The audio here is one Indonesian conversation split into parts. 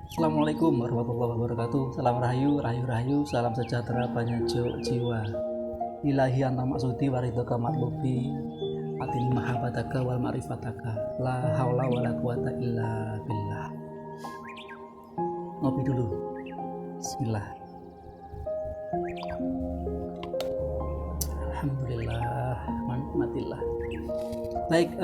Assalamualaikum warahmatullahi wabarakatuh. Salam rahayu, rahayu, salam sejahtera banyak jiwa. Ilahi anta maksudi waridhoka matlubi atini mahabbataka wal ma'rifataka. La haula wala quwata illa billah. Ngopi dulu. Bismillah. Alhamdulillah, matillah. Baik,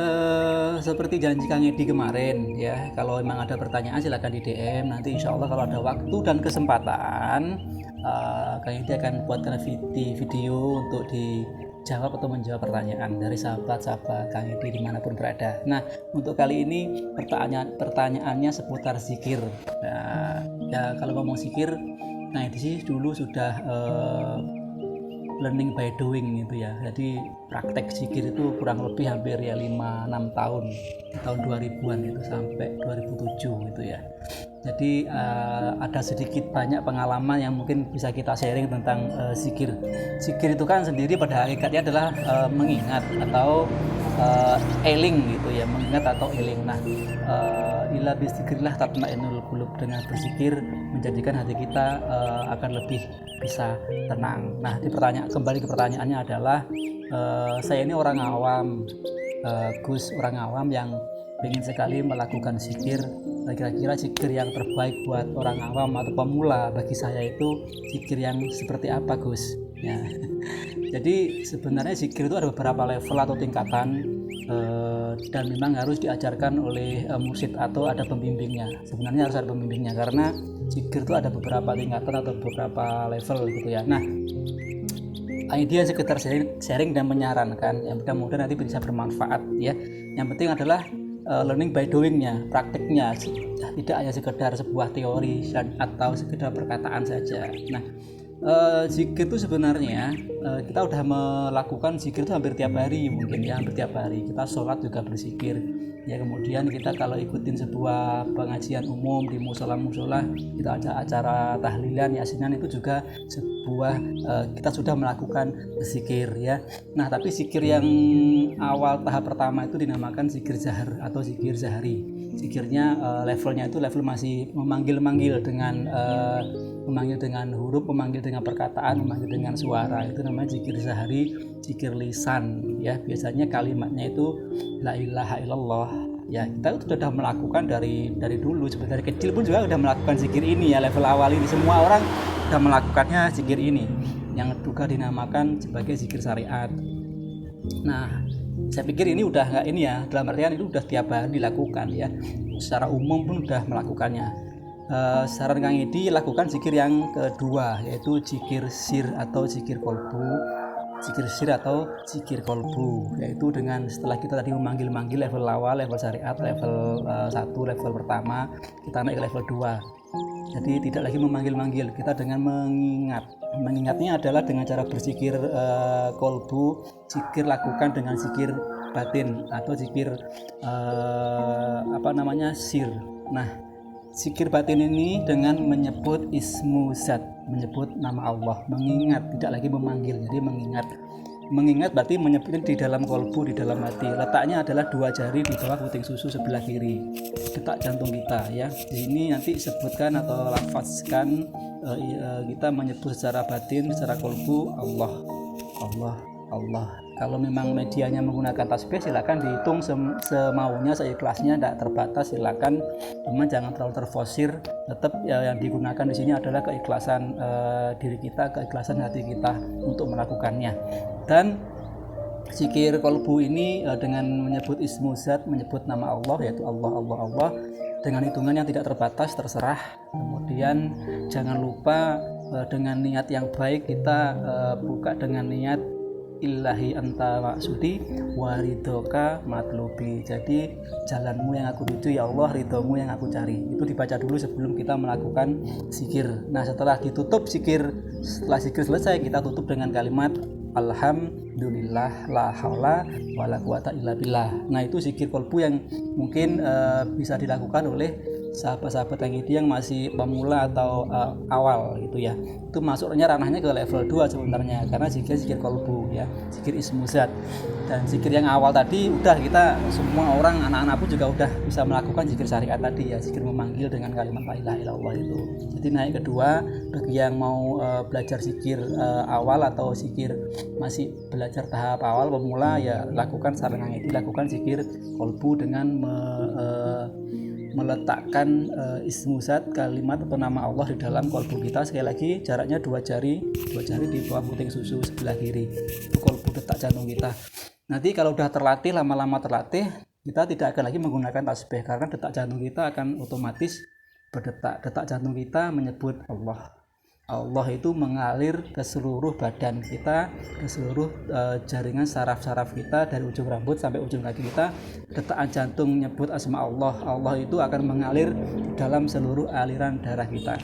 seperti janji Kang Edi kemarin ya, kalau memang ada pertanyaan silakan di DM. Nanti insya Allah kalau ada waktu dan kesempatan, Kang Edi akan buatkan video untuk dijawab atau menjawab pertanyaan dari sahabat-sahabat Kang Edi dimanapun berada. Nah, untuk kali ini pertanyaannya seputar zikir. Nah, ya kalau ngomong zikir, Kang Edi sih dulu sudah learning by doing gitu ya. Jadi praktek zikir itu kurang lebih hampir ya 5-6 tahun, tahun 2000-an itu sampai 2007 gitu ya. Jadi ada sedikit banyak pengalaman yang mungkin bisa kita sharing tentang zikir. Zikir itu kan sendiri pada hakikatnya adalah mengingat atau eling gitu ya, mengingat atau eling. Nah, ila bizikrillah tatma'innul qulub, dengan berzikir menjadikan hati kita akan lebih bisa tenang. Nah, kembali ke pertanyaannya adalah saya ini orang awam, Gus, orang awam yang ingin sekali melakukan zikir. Kira-kira zikir yang terbaik buat orang awam atau pemula bagi saya itu zikir yang seperti apa, Gus? Ya. Jadi sebenarnya zikir itu ada beberapa level atau tingkatan, dan memang harus diajarkan oleh mursyid atau ada pembimbingnya. Sebenarnya harus ada pembimbingnya karena zikir itu ada beberapa tingkatan atau beberapa level gitu ya. Nah, idea sekitar sharing dan menyarankan yang mudah-mudahan nanti bisa bermanfaat ya. Yang penting adalah learning by doing-nya, praktiknya, tidak hanya sekedar sebuah teori atau sekedar perkataan saja. Nah, zikir itu sebenarnya kita udah melakukan zikir itu hampir tiap hari, mungkin ya hampir tiap hari. Kita sholat juga berzikir ya, kemudian kita kalau ikutin sebuah pengajian umum di musola kita ada acara tahlilan yasinan, itu juga sebuah kita sudah melakukan zikir ya. Nah, tapi zikir yang awal tahap pertama itu dinamakan zikir zahar atau zikir zahari. Zikirnya levelnya itu level masih memanggil dengan huruf, memanggil dengan perkataan, memanggil dengan suara. Itu namanya zikir zahari, zikir lisan ya. Biasanya kalimatnya itu la ilaha illallah ya. Kita itu sudah melakukan dari dulu, sebenarnya dari kecil pun juga sudah melakukan zikir ini ya. Level awal ini semua orang sudah melakukannya zikir ini yang juga dinamakan sebagai zikir syariat. Nah, saya pikir ini udah nggak ini ya, dalam artian itu udah tiap hari dilakukan ya, secara umum pun udah melakukannya. Saran Kang Edi lakukan zikir yang kedua, yaitu zikir sir atau zikir kolbu. Zikir sir atau zikir kolbu, yaitu dengan setelah kita tadi memanggil level awal, level syariat, level 1, level pertama, kita naik ke level 2. Jadi tidak lagi memanggil-manggil, kita dengan mengingat. Mengingatnya adalah dengan cara berzikir kolbu. Zikir lakukan dengan zikir batin atau zikir sir. Nah, zikir batin ini dengan menyebut ismu zat, menyebut nama Allah, mengingat, tidak lagi memanggil. Jadi mengingat berarti menyebutnya di dalam kolbu, di dalam hati. Letaknya adalah 2 jari di bawah puting susu sebelah kiri, detak jantung kita ya. Di ini nanti sebutkan atau lafazkan, kita menyebut secara batin, secara kolbu Allah, Allah, Allah. Kalau memang medianya menggunakan tasbih, silakan dihitung semaunya, seikhlasnya, tidak terbatas, silakan. Cuma jangan terlalu terfosir. Tetap ya, yang digunakan di sini adalah keikhlasan diri kita, keikhlasan hati kita untuk melakukannya. Dan zikir kolbu ini dengan menyebut ismu zat, menyebut nama Allah, yaitu Allah, Allah, Allah, dengan hitungan yang tidak terbatas, terserah. Kemudian jangan lupa dengan niat yang baik, kita buka dengan niat Ilahi anta maksudi waridoka matlubi. Jadi jalanmu yang aku tuju ya Allah, ridhomu yang aku cari. Itu dibaca dulu sebelum kita melakukan zikir. Nah, setelah zikir selesai, kita tutup dengan kalimat Alhamdulillah la haula wala quwata illa billah. Nah, itu zikir kolbu yang mungkin bisa dilakukan oleh sahabat-sahabat yang masih pemula atau awal gitu ya, itu masuknya ranahnya ke level 2 sebenarnya, karena zikir kolbu ya, zikir ismu zat. Dan zikir yang awal tadi udah kita semua orang, anak-anak pun juga udah bisa melakukan zikir syariat tadi ya, zikir memanggil dengan kalimat la ilaha illallah itu. Jadi naik kedua, bagi yang mau belajar zikir awal atau zikir masih belajar tahap awal pemula ya, lakukan saran ini, lakukan zikir kolbu dengan meletakkan ismu zat, kalimat atau nama Allah di dalam kolbu kita. Sekali lagi jaraknya 2 jari di bawah puting susu sebelah kiri, itu kolbu, detak jantung kita. Nanti kalau udah terlatih, lama-lama terlatih, kita tidak akan lagi menggunakan tasbih, karena detak jantung kita akan otomatis berdetak. Detak jantung kita menyebut Allah. Allah itu mengalir ke seluruh badan kita, ke seluruh jaringan saraf-saraf kita, dari ujung rambut sampai ujung kaki kita. Detakan jantung menyebut asma Allah. Allah itu akan mengalir dalam seluruh aliran darah kita.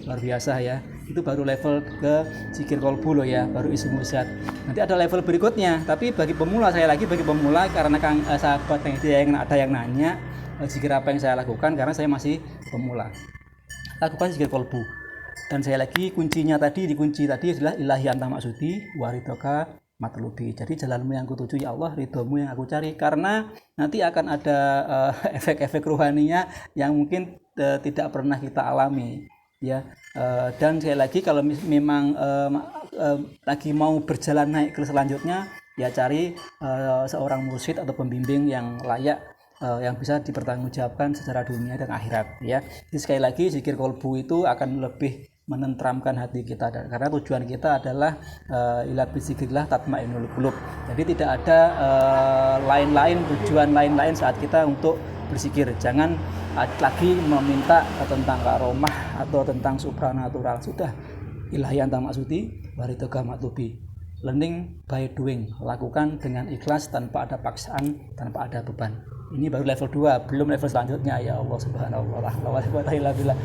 Luar biasa ya. Itu baru level ke zikir kolbu loh ya, baru ismu zat. Nanti ada level berikutnya, tapi bagi pemula, bagi pemula, karena sahabat yang ada yang nanya zikir apa yang saya lakukan, karena saya masih pemula. Lakukan zikir kolbu. Dan saya lagi kuncinya tadi adalah ilahi anta maksudi waridoka matlubi. Jadi jalanmu yang kutuju ya Allah, ridhomu yang aku cari. Karena nanti akan ada efek-efek ruhaninya yang mungkin tidak pernah kita alami ya. Dan sekali lagi kalau memang lagi mau berjalan naik ke selanjutnya, ya cari seorang mursyid atau pembimbing yang layak, yang bisa dipertanggungjawabkan secara dunia dan akhirat ya. Jadi sekali lagi zikir kolbu itu akan lebih menentramkan hati kita, karena tujuan kita adalah ila bizikrillah tatmainnul qulub. Jadi tidak ada tujuan lain saat kita untuk berzikir. Jangan lagi meminta tentang karomah atau tentang supranatural. Sudah, ilahi anta maksudi waridhoka matlubi. Learning by doing, lakukan dengan ikhlas, tanpa ada paksaan, tanpa ada beban. Ini baru level 2, belum level selanjutnya. Ya Allah subhanallah, la quwwata illa billah.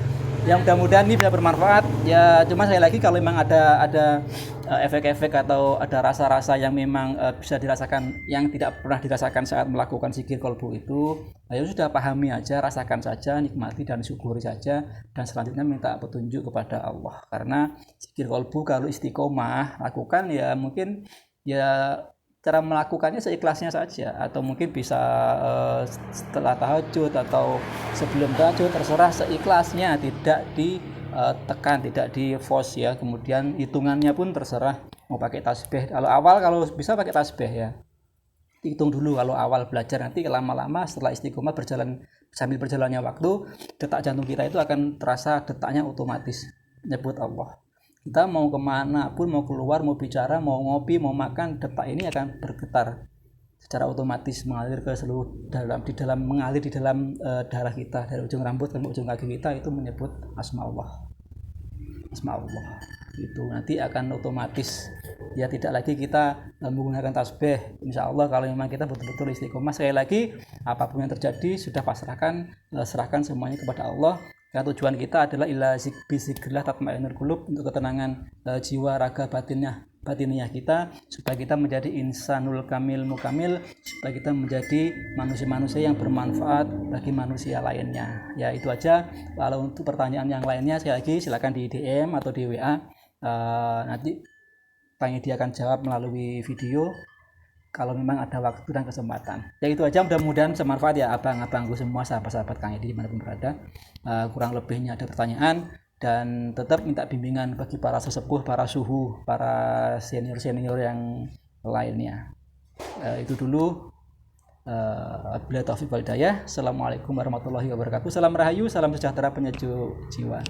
Yang mudah-mudahan ini bisa bermanfaat ya. Cuma saya lagi, kalau memang ada efek-efek atau ada rasa-rasa yang memang bisa dirasakan, yang tidak pernah dirasakan saat melakukan zikir kolbu itu, ayo sudah pahami aja, rasakan saja, nikmati dan syukuri saja, dan selanjutnya minta petunjuk kepada Allah. Karena zikir kolbu kalau istiqomah lakukan ya, mungkin ya cara melakukannya seikhlasnya saja, atau mungkin bisa setelah tahajud atau sebelum tahajud, terserah seikhlasnya, tidak ditekan, tidak di force ya. Kemudian hitungannya pun terserah, mau pakai tasbih. Kalau bisa pakai tasbih ya, hitung dulu kalau awal belajar. Nanti lama-lama setelah istiqomah sambil berjalannya waktu, detak jantung kita itu akan terasa detaknya otomatis nyebut Allah. Kita mau kemana pun, mau keluar, mau bicara, mau ngopi, mau makan, detak ini akan bergetar secara otomatis, mengalir ke seluruh mengalir di dalam darah kita, dari ujung rambut sampai ujung kaki kita, itu menyebut asma Allah. Itu nanti akan otomatis ya, tidak lagi kita menggunakan tasbih. Insya Allah kalau memang kita betul-betul istiqomah, sekali lagi apapun yang terjadi sudah serahkan semuanya kepada Allah. Karena tujuan kita adalah ila bizikrillah tatmainnul qulub, untuk ketenangan jiwa, raga, batinnya kita, supaya kita menjadi insanul kamil mukamil, supaya kita menjadi manusia-manusia yang bermanfaat bagi manusia lainnya. Ya itu aja. Kalau untuk pertanyaan yang lainnya, sekali lagi silakan di DM atau di WA. Nanti Bang Edi akan jawab melalui video kalau memang ada waktu dan kesempatan. Ya itu aja, mudah-mudahan bermanfaat ya abang-abangku semua, sahabat-sahabat Kang Edi dimanapun berada. Kurang lebihnya ada pertanyaan, dan tetap minta bimbingan bagi para sesepuh, para suhu, para senior-senior yang lainnya. Itu dulu. Bila taufiq wal hidayah. Assalamualaikum warahmatullahi wabarakatuh. Salam rahayu, salam sejahtera penyejuk jiwa.